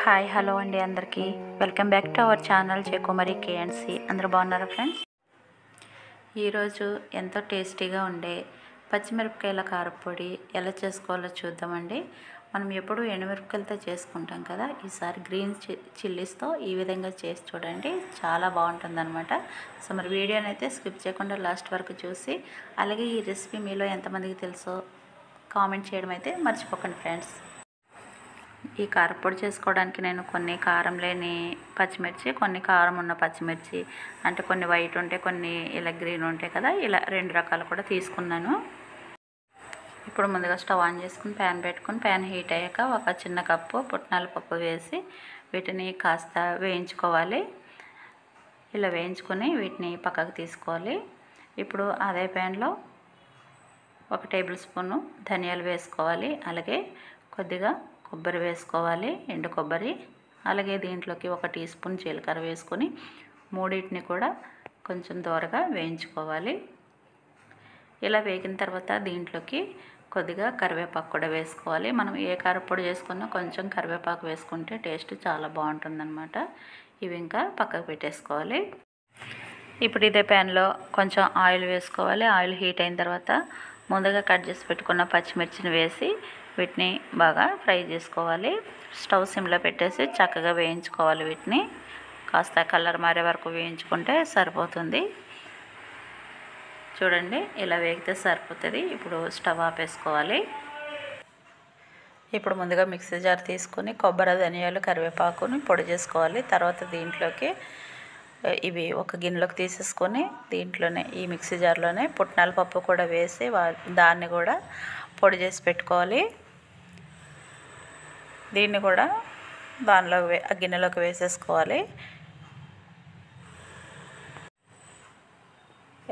Hi hello అండి అందరికీ welcome back to our channel Jayakumari కేఎన్సి. అందరూ బాగున్నారా ఫ్రెండ్స్? ఈరోజు ఎంతో టేస్టీగా ఉండే పచ్చిమిరపకాయల కారపొడి ఎలా చేసుకోవాలో చూద్దామండి. మనం ఎప్పుడు ఎండుమిరపకాయలతో చేసుకుంటాం కదా, ఈసారి గ్రీన్ చిల్లీస్తో ఈ విధంగా చేసి చూడండి, చాలా బాగుంటుందన్నమాట. సో మరి వీడియోని అయితే స్కిప్ చేయకుండా లాస్ట్ వరకు చూసి, అలాగే ఈ రెసిపీ మీలో ఎంతమందికి తెలుసో కామెంట్ చేయడం అయితే మర్చిపోకండి ఫ్రెండ్స్. ఈ కారపొడి చేసుకోవడానికి నేను కొన్ని కారం లేని పచ్చిమిర్చి, కొన్ని కారం ఉన్న పచ్చిమిర్చి, అంటే కొన్ని వైట్ ఉంటే కొన్ని ఇలా గ్రీన్ ఉంటాయి కదా, ఇలా 2 రకాలు కూడా తీసుకున్నాను. ఇప్పుడు ముందుగా స్టవ్ ఆన్ చేసుకుని ప్యాన్ పెట్టుకుని, ప్యాన్ హీట్ అయ్యాక ఒక చిన్న కప్పు పుట్నాల పప్పు వేసి వీటిని కాస్త వేయించుకోవాలి. ఇలా వేయించుకొని వీటిని పక్కకు తీసుకోవాలి. ఇప్పుడు అదే ప్యాన్లో 1 టేబుల్ స్పూను ధనియాలు వేసుకోవాలి. అలాగే కొద్దిగా కొబ్బరి వేసుకోవాలి, ఎండు కొబ్బరి. అలాగే దీంట్లోకి 1 టీ స్పూన్ జీలకర్ర వేసుకొని మూడింటిని కూడా కొంచెం దోరగా వేయించుకోవాలి. ఇలా వేగిన తర్వాత దీంట్లోకి కొద్దిగా కరివేపాకు కూడా వేసుకోవాలి. మనం ఏ కారపొడి చేసుకున్నా కొంచెం కరివేపాకు వేసుకుంటే టేస్ట్ చాలా బాగుంటుందన్నమాట. ఇవి ఇంకా పక్కకు పెట్టేసుకోవాలి. ఇప్పుడు ఇదే ప్యాన్లో కొంచెం ఆయిల్ వేసుకోవాలి. ఆయిల్ హీట్ అయిన తర్వాత ముందుగా కట్ చేసి పెట్టుకున్న పచ్చిమిర్చిని వేసి వీటిని బాగా ఫ్రై చేసుకోవాలి. స్టవ్ సిమ్లో పెట్టేసి చక్కగా వేయించుకోవాలి. వీటిని కాస్త కలర్ మారే వరకు వేయించుకుంటే సరిపోతుంది. చూడండి, ఇలా వేగితే సరిపోతుంది. ఇప్పుడు స్టవ్ ఆపేసుకోవాలి. ఇప్పుడు ముందుగా మిక్సీ జార్ తీసుకొని కొబ్బరి, ధనియాలు, కరివేపాకుని పొడి చేసుకోవాలి. తర్వాత దీంట్లోకి ఇవి ఒక గిన్నెలోకి తీసేసుకొని దీంట్లోనే ఈ మిక్సీ జార్లోనే పుట్నాల పప్పు కూడా వేసి దాన్ని కూడా పొడి చేసి పెట్టుకోవాలి. దీన్ని కూడా దానిలో ఆ గిన్నెలోకి వేసేసుకోవాలి.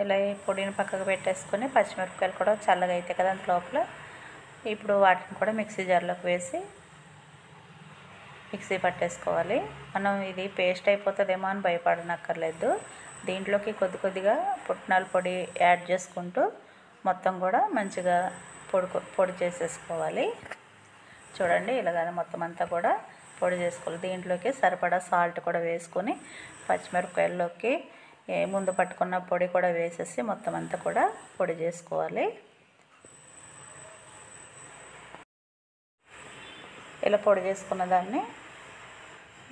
ఇలా ఈ పొడిని పక్కకు పెట్టేసుకొని పచ్చిమిరపకాయలు కూడా చల్లగా అయితే కదా అంత లోపల, ఇప్పుడు వాటిని కూడా మిక్సీ జార్లోకి వేసి మిక్సీ పట్టేసుకోవాలి. మనం ఇది పేస్ట్ అయిపోతుందేమో అని భయపడనక్కర్లేదు. దీంట్లోకి కొద్దిగా పుట్నాల పొడి యాడ్ చేసుకుంటూ మొత్తం కూడా మంచిగా పొడి చేసేసుకోవాలి. చూడండి, ఇలాగనే మొత్తం అంతా కూడా పొడి చేసుకోవాలి. దీంట్లోకి సరిపడా సాల్ట్ కూడా వేసుకొని పచ్చిమిరపకాయల్లోకి ముందు పట్టుకున్న పొడి కూడా వేసేసి మొత్తం అంతా కూడా పొడి చేసుకోవాలి. ఇలా పొడి చేసుకున్న దాన్ని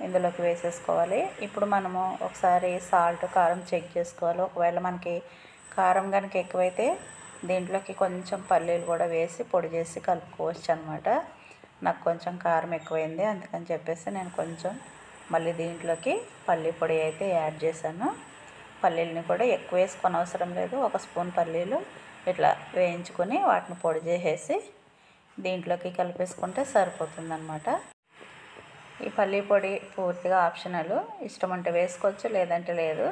ఇందులోకి వేసేసుకోవాలి. ఇప్పుడు మనము ఒకసారి సాల్ట్, కారం చెక్ చేసుకోవాలి. ఒకవేళ మనకి కారం కనుక ఎక్కువైతే దీంట్లోకి కొంచెం పల్లీలు కూడా వేసి పొడి చేసి కలుపుకోవచ్చు అనమాట. నాకు కొంచెం కారం ఎక్కువైంది, అందుకని చెప్పేసి నేను కొంచెం మళ్ళీ దీంట్లోకి పల్లీ పొడి అయితే యాడ్ చేశాను. పల్లీలని కూడా ఎక్కువ వేసుకొని అవసరం లేదు. 1 స్పూన్ పల్లీలు ఇట్లా వేయించుకొని వాటిని పొడి చేసేసి దీంట్లోకి కలిపేసుకుంటే సరిపోతుందన్నమాట. ఈ పల్లీ పొడి పూర్తిగా ఆప్షనల్, ఇష్టం అంటే వేసుకోవచ్చు, లేదంటే లేదు.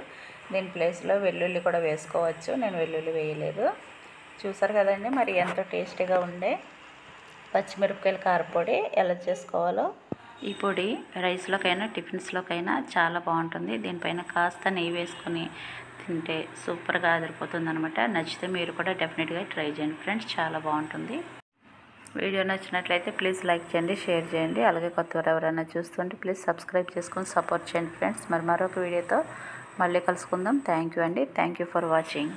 దీని ప్లేస్లో వెల్లుల్లి కూడా వేసుకోవచ్చు. నేను వెల్లుల్లి వేయలేదు. చూసారు కదండి, మరి ఎంతో టేస్టీగా ఉండే పచ్చిమిరపకాయల కారపొడి ఎలా చేసుకోవాలో. ఈ పొడి రైస్లోకైనా టిఫిన్స్లోకైనా చాలా బాగుంటుంది. దీనిపైన కాస్త నెయ్యి వేసుకొని తింటే సూపర్గా అదిరిపోతుంది అనమాట. నచ్చితే మీరు కూడా డెఫినెట్గా ట్రై చేయండి ఫ్రెండ్స్, చాలా బాగుంటుంది. వీడియో నచ్చినట్లయితే ప్లీజ్ లైక్ చేయండి, షేర్ చేయండి. అలాగే కొత్తవారు ఎవరైనా చూస్తుంటే ప్లీజ్ సబ్స్క్రైబ్ చేసుకొని సపోర్ట్ చేయండి ఫ్రెండ్స్. మరొక వీడియోతో మళ్ళీ కలుసుకుందాం. థ్యాంక్ యూ అండి. Thank you for watching.